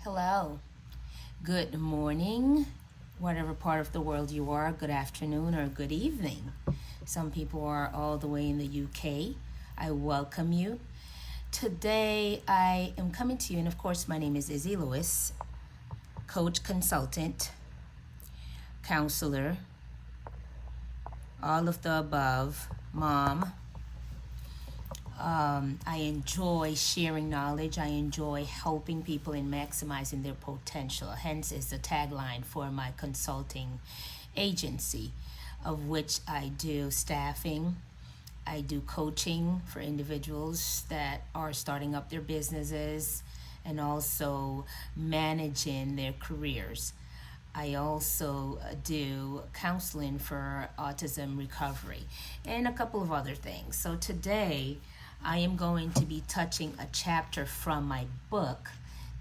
Hello, good morning, whatever part of the world you are, good afternoon or good evening. Some people are all the way in the UK. I welcome you. Today I am coming to you, and of course, my name is Izzy Lewis, coach, consultant, counselor, all of the above, mom. I enjoy sharing knowledge. I enjoy helping people in maximizing their potential. Hence is the tagline for my consulting agency, of which I do staffing. I do coaching for individuals that are starting up their businesses and also managing their careers. I also do counseling for autism recovery and a couple of other things. So today I am going to be touching a chapter from my book.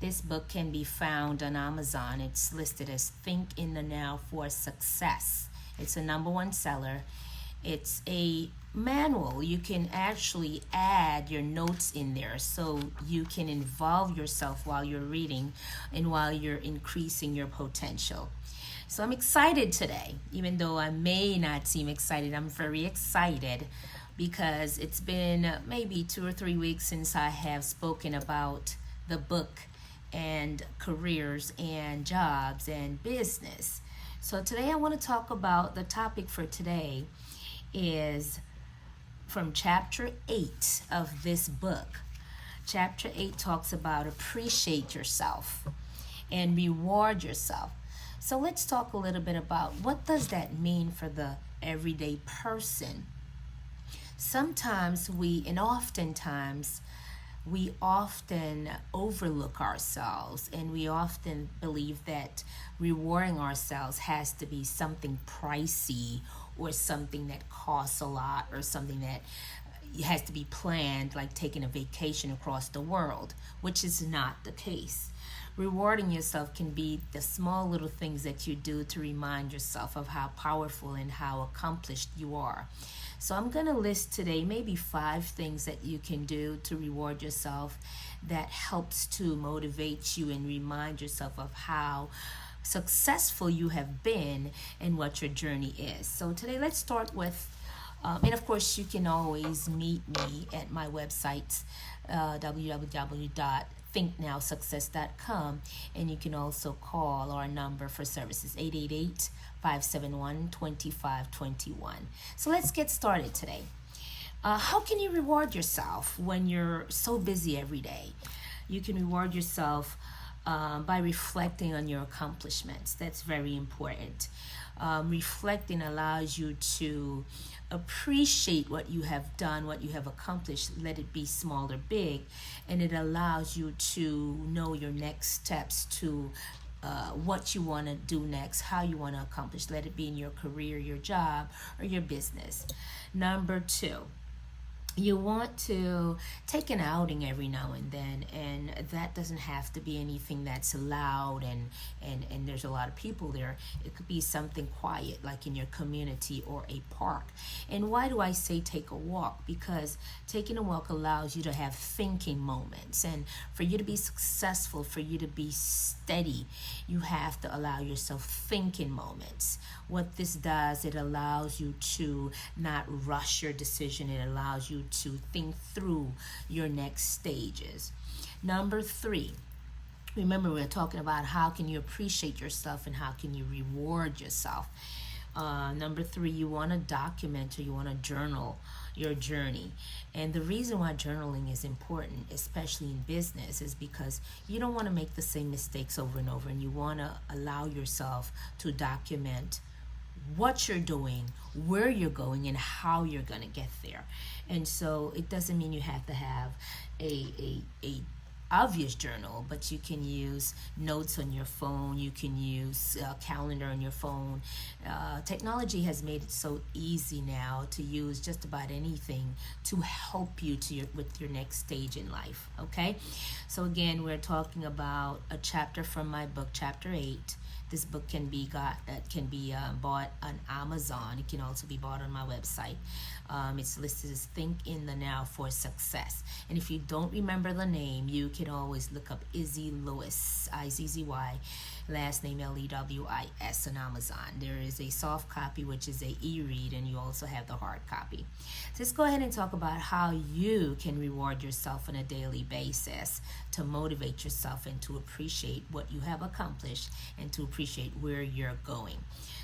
This book can be found on Amazon. It's listed as Think in the Now for Success. It's a #1 seller. It's a manual. You can actually add your notes in there so you can involve yourself while you're reading and while you're increasing your potential. So I'm excited today. Even though I may not seem excited, I'm very excited because it's been maybe 2 or 3 weeks since I have spoken about the book and careers and jobs and business. So today I want to talk about the topic for today is from chapter 8 of this book. Chapter 8 talks about appreciate yourself and reward yourself. So let's talk a little bit about what does that mean for the everyday person. Sometimes oftentimes we often overlook ourselves, and we often believe that rewarding ourselves has to be something pricey or something that costs a lot or something that has to be planned, like taking a vacation across the world, which is not the case. Rewarding yourself can be the small little things that you do to remind yourself of how powerful and how accomplished you are. So I'm going to list today maybe 5 things that you can do to reward yourself that helps to motivate you and remind yourself of how successful you have been and what your journey is. So today let's start with, and of course you can always meet me at my website, www.thinknowsuccess.com, and you can also call our number for services, 888-571-2521. So let's get started today. How can you reward yourself when you're so busy every day? You can reward yourself by reflecting on your accomplishments. That's very important. Reflecting allows you to appreciate what you have done, what you have accomplished, let it be small or big, and it allows you to know your next steps to what you want to do next, how you want to accomplish, let it be in your career, your job, or your business. Number 2, you want to take an outing every now and then, and that doesn't have to be anything that's loud and there's a lot of people there. It could be something quiet, like in your community or a park. And why do I say take a walk? Because taking a walk allows you to have thinking moments, and for you to be successful, for you to be steady, you have to allow yourself thinking moments. What this does, it allows you to not rush your decision. It allows you to think through your next stages. Number 3, remember we're talking about how can you appreciate yourself and how can you reward yourself. Number 3, you want to document or you want to journal your journey. And the reason why journaling is important, especially in business, is because you don't want to make the same mistakes over and over, and you want to allow yourself to document what you're doing, where you're going, and how you're going to get there. And so it doesn't mean you have to have a obvious journal, but you can use notes on your phone, you can use a calendar on your phone. Technology has made it so easy now to use just about anything to help you with your next stage in life. Okay, so again, we're talking about a chapter from my book, chapter 8, This book can be bought on Amazon. It can also be bought on my website. It's listed as Think in the Now for Success. And if you don't remember the name, you can always look up Izzy Lewis, Izzy, last name Lewis, on Amazon. There is a soft copy, which is a e-read, and you also have the hard copy. So let's go ahead and talk about how you can reward yourself on a daily basis to motivate yourself and to appreciate what you have accomplished and to appreciate where you're going.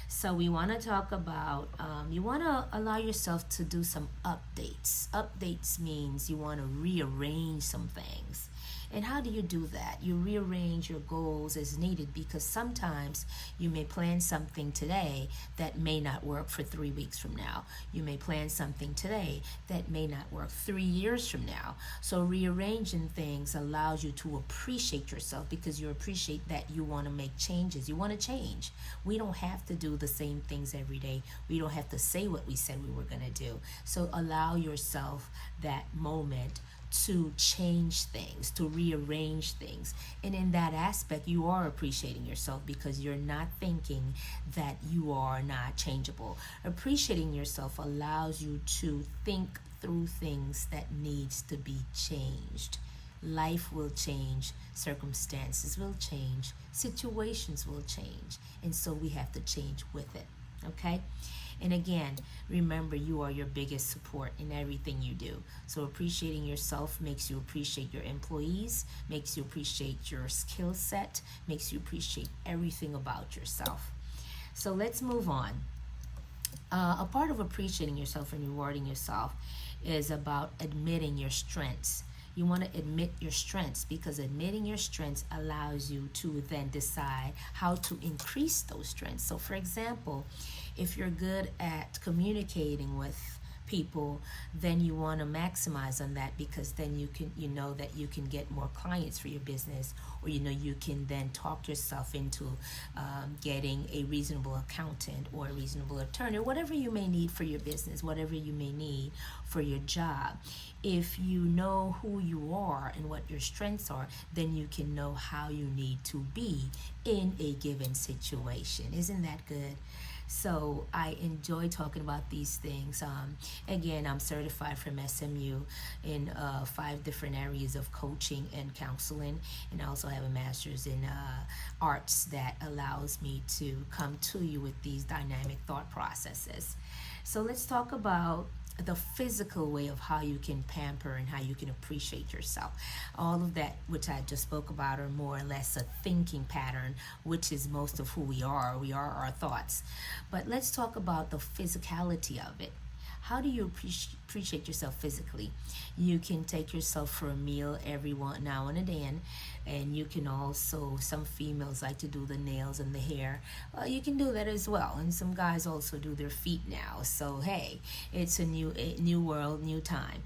So we want to talk about, you want to allow yourself to do some updates. Updates means you want to rearrange some things. And how do you do that? You rearrange your goals as needed, because sometimes you may plan something today that may not work for 3 weeks from now. You may plan something today that may not work 3 years from now. So rearranging things allows you to appreciate yourself, because you appreciate that you want to make changes. You want to change. We don't have to do the same things every day. We don't have to say what we said we were going to do. So allow yourself that moment to change things, to rearrange things. And in that aspect, you are appreciating yourself, because you're not thinking that you are not changeable. Appreciating yourself allows you to think through things that needs to be changed. Life will change, circumstances will change, situations will change, and so we have to change with it. Okay? And again, remember, you are your biggest support in everything you do. So appreciating yourself makes you appreciate your employees, makes you appreciate your skill set, makes you appreciate everything about yourself. So let's move on. A part of appreciating yourself and rewarding yourself is about admitting your strengths. You want to admit your strengths, because admitting your strengths allows you to then decide how to increase those strengths. So for example, if you're good at communicating with people, then you want to maximize on that, because then you know that you can get more clients for your business, or you can then talk yourself into getting a reasonable accountant or a reasonable attorney, whatever you may need for your business, whatever you may need for your job. If you know who you are and what your strengths are, then you can know how you need to be in a given situation. Isn't that good? So I enjoy talking about these things. Again, I'm certified from SMU in 5 different areas of coaching and counseling, and I also have a master's in arts that allows me to come to you with these dynamic thought processes. So let's talk about the physical way of how you can pamper and how you can appreciate yourself. All of that, which I just spoke about, are more or less a thinking pattern, which is most of who we are. We are our thoughts. But let's talk about the physicality of it. How do you appreciate yourself physically? You can take yourself for a meal every now and then, and you can also, some females like to do the nails and the hair. You can do that as well, and some guys also do their feet now. So hey, it's a new world, new time.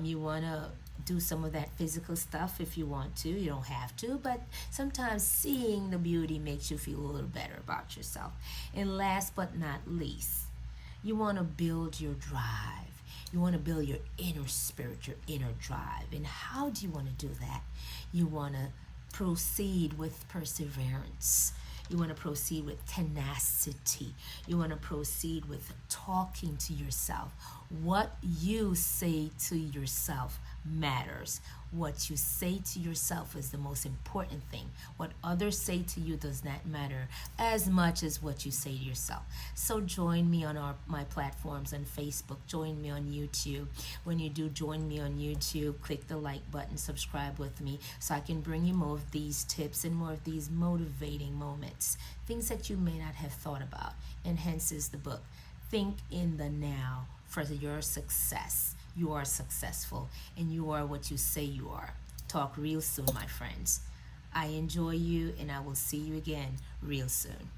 You want to do some of that physical stuff if you want to. You don't have to, but sometimes seeing the beauty makes you feel a little better about yourself. And last but not least, you want to build your drive. You want to build your inner spirit, your inner drive. And how do you want to do that? You want to proceed with perseverance. You want to proceed with tenacity. You want to proceed with talking to yourself. What you say to yourself matters. What you say to yourself is the most important thing. What others say to you does not matter as much as what you say to yourself. So join me on my platforms on Facebook. Join me on YouTube. When you do join me on YouTube, click the like button, subscribe with me, so I can bring you more of these tips and more of these motivating moments, things that you may not have thought about. And hence is the book, Think in the Now for Your Success. You are successful, and you are what you say you are. Talk real soon, my friends. I enjoy you, and I will see you again real soon.